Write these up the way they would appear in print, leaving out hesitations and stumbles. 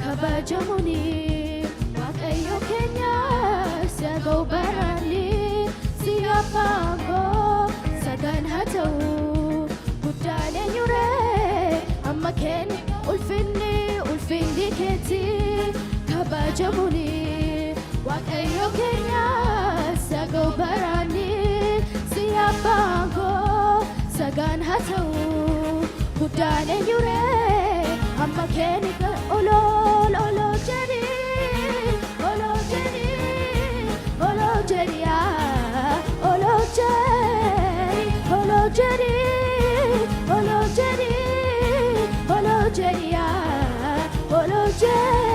Kabajamuni, Wakayo Kenya, Sago Barani, Siapango, Sagan Hatau, Gudale Yure, Amaken, Ulfindi Keti, Kabajamuni, Wakayo Kenya, Sago Barani, Siapango, Sagan Hatau, Gudale Yure, Amaken, Olo Jerry, Olo Jerry, Olo Jerry, Olo Jerry, Olo Jerry, Olo Jerry, Olo Jerry, Olo Jerry.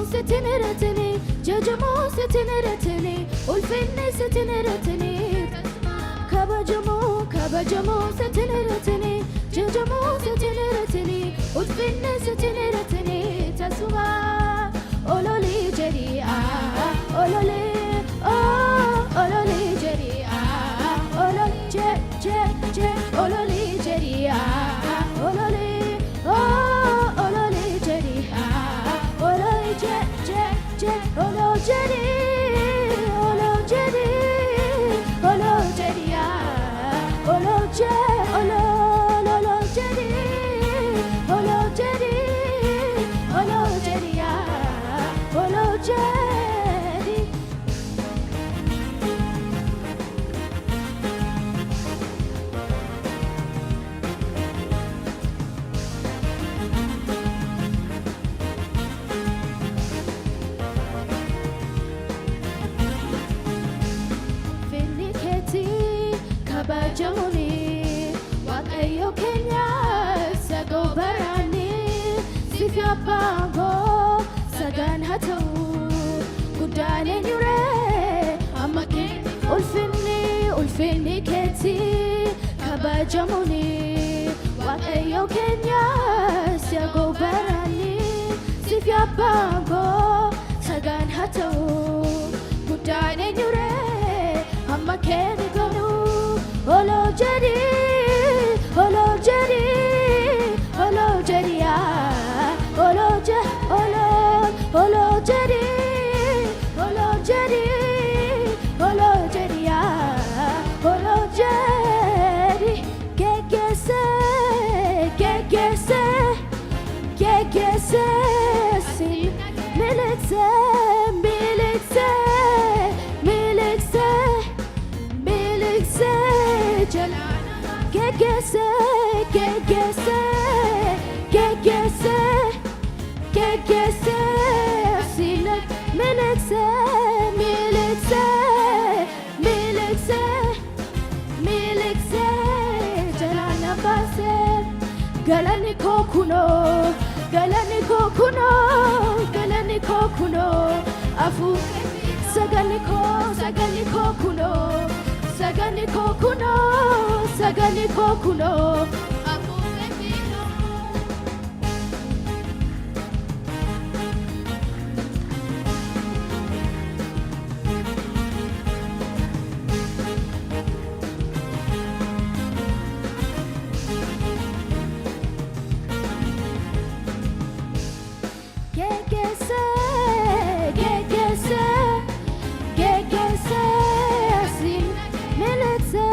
ستنرتني ججمو ستنرتني والفن ستنرتني كبجمو kabajamo satineratini jajamo satineratini utfinne satineratini tasuma ololi jeri ololi ololi jeri ololi je ololi jeri ololi ololi jeri ololi je ololi jeri kabajamuni waaqayyo keenya sago barani sifya bango sagan hatu gudane nyure amake ulfini keti kabajamuni waaqayyo keenya sago barani sifya bango sagan hatu gudane nyure amake gonu Olo Jedi, Olo Jedi, Olo Jedia, Olo Je, Olo Jedi, Olo Jedi, Olo Jedia, Olo Jedi, Gegese, Sin, Militse, Gegese Sinek Militse Jalana Base Galani Kokuno Afu Sagani Kokuno Sagani kokuno abu bebino Gegese sin Militse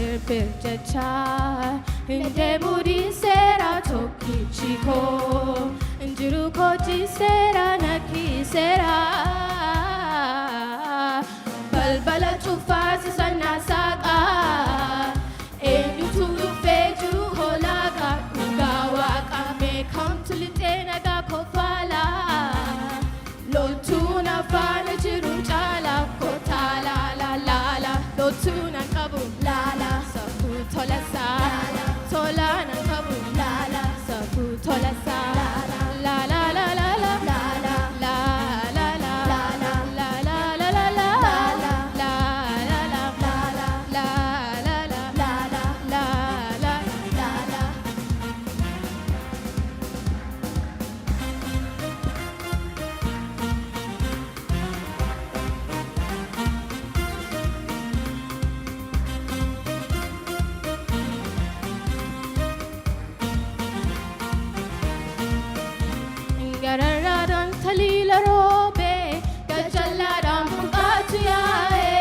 Birpirjacha Inde muri sera toki chiko Njuru koji sera naki sera Balbala tufazi sana saga Enyu tulu fejuru holaga Gawa kame come to litena ga kofala Lotuna fana jiru chala kotala la la la Lotuna kabu la la Safu tola sa Tola na kabu la la Safu tola sa La la la la la la la la la la la la la la la la la la la Gararadan thalila robe gajalaram bukatuyae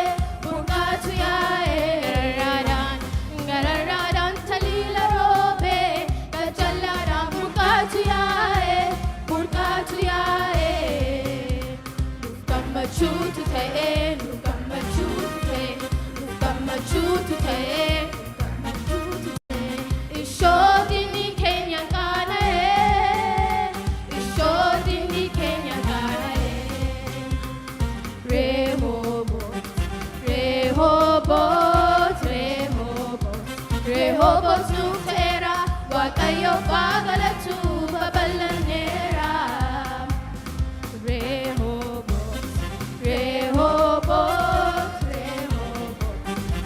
Gararadan thalila robe gajalaram bukatuyae Lukama chutu te lukama chutu te Ishodini Kenya kana Ishodini Kenya kana Rehoboth nufera Wakayo bagalatu babalanera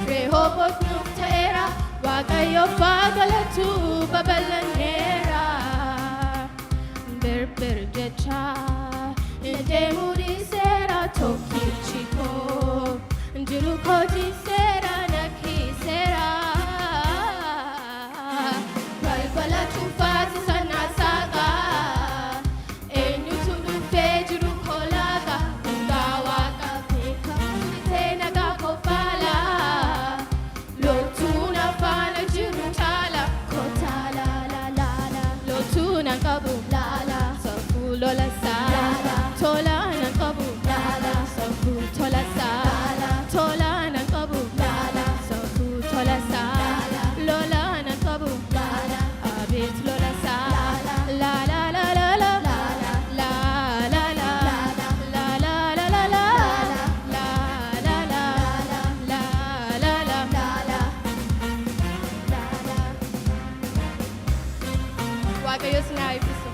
Rehoboth nufera Wakayo bagalatu babalanera Birpirjacha Inde muri sera toki chiko Njuru koji sera naki sera Balbala tufazi sana saga Enyu tulu fejuru kolaga Gawa kapeka Tena ga kofala Lotuna fana jiru chala Kotala la la la Lotuna kabu la la Safu lola sa Tola na kabu la la Safu tola sa Tola na kabu la la Safu tola sa Lola na kabu la la Abit lola sa La la la la la la la la la la la la la la la la la la la Wag ayos na episode